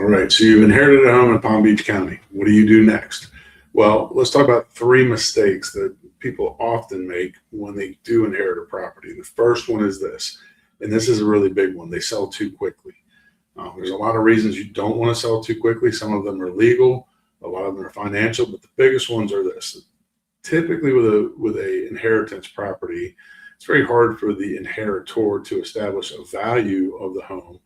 All right, so you've inherited a home in Palm Beach County. What do you do next? Well, let's talk about 3 mistakes that people often make when they do inherit a property. The first one is this, and this is a really big one. They sell too quickly. There's a lot of reasons you don't want to sell too quickly. Some of them are legal, a lot of them are financial, but the biggest ones are this. Typically with a inheritance property, it's very hard for the inheritor to establish a value of the home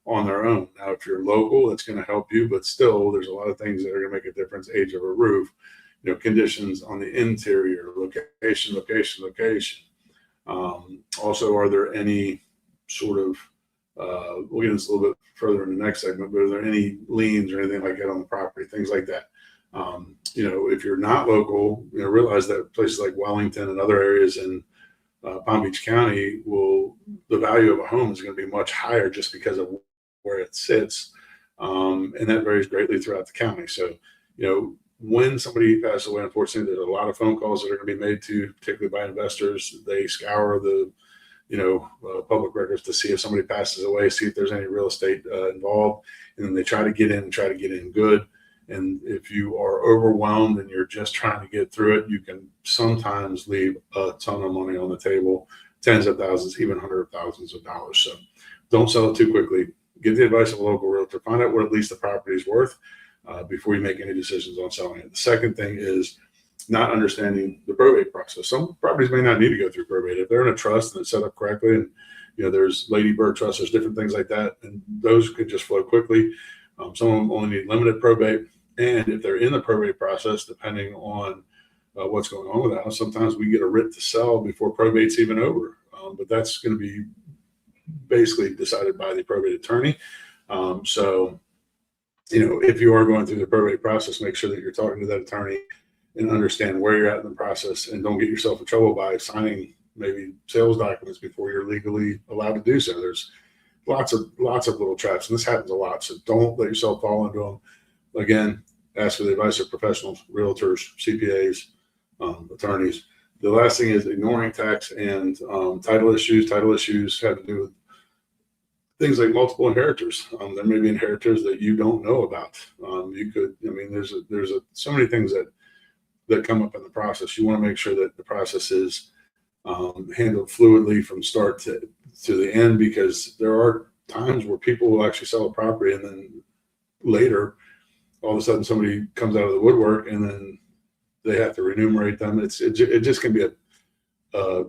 on their own. Now, if you're local, that's going to help you, but still there's a lot of things that are going to make a difference. Age of a roof, conditions on the interior, location. Also, are there any sort of, we'll get into this a little bit further in the next segment, but are there any liens or anything like that on the property, things like that. If you're not local, realize that places like Wellington and other areas in Palm Beach County the value of a home is going to be much higher just because of where it sits. And that varies greatly throughout the county. So, when somebody passes away, unfortunately, there's a lot of phone calls that are going to be made to, particularly by investors. They scour the, public records to see if somebody passes away, see if there's any real estate involved. And then they try to get in good. And if you are overwhelmed and you're just trying to get through it, you can sometimes leave a ton of money on the table, tens of thousands, even hundreds of thousands of dollars. So don't sell it too quickly. Get the advice of a local realtor. Find out what at least the property is worth before you make any decisions on selling it. The second thing is not understanding the probate process. Some properties may not need to go through probate. If they're in a trust and it's set up correctly, and there's Lady Burr trusts, there's different things like that, and those could just flow quickly. Some of them only need limited probate. And if they're in the probate process, depending on what's going on with the house, sometimes we get a writ to sell before probate's even over. But that's going to be basically decided by the probate attorney. If you are going through the probate process, make sure that you're talking to that attorney and understand where you're at in the process, and don't get yourself in trouble by signing maybe sales documents before you're legally allowed to do so. There's lots of little traps, and this happens a lot. So don't let yourself fall into them. Again, ask for the advice of professionals, realtors, CPAs, attorneys. The last thing is ignoring tax and title issues. Title issues have to do with things like multiple inheritors. There may be inheritors that you don't know about. There's so many things that come up in the process. You want to make sure that the process is handled fluidly from start to the end, because there are times where people will actually sell a property and then later, all of a sudden somebody comes out of the woodwork and then they have to remunerate them. It just can be a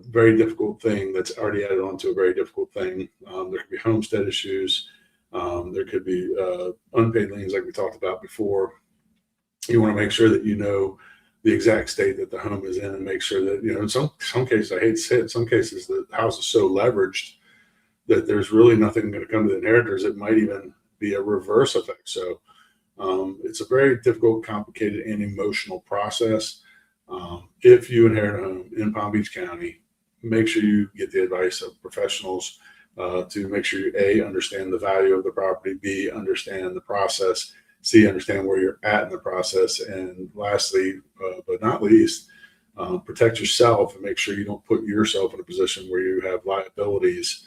very difficult thing that's already added on to a very difficult thing. There could be homestead issues. There could be unpaid liens like we talked about before. You want to make sure that you know the exact state that the home is in, and make sure that, in some cases, I hate to say it, in some cases the house is so leveraged that there's really nothing going to come to the inheritors. It might even be a reverse effect. So it's a very difficult, complicated, and emotional process. If you inherit a home in Palm Beach County, make sure you get the advice of professionals to make sure you, A, understand the value of the property, B, understand the process, C, understand where you're at in the process, and lastly, but not least, protect yourself and make sure you don't put yourself in a position where you have liabilities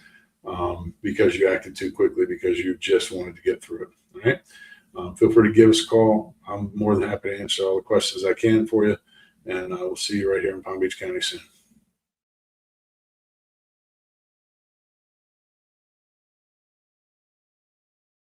because you acted too quickly because you just wanted to get through it. All right. Feel free to give us a call. I'm more than happy to answer all the questions I can for you, and I will see you right here in Palm Beach County soon.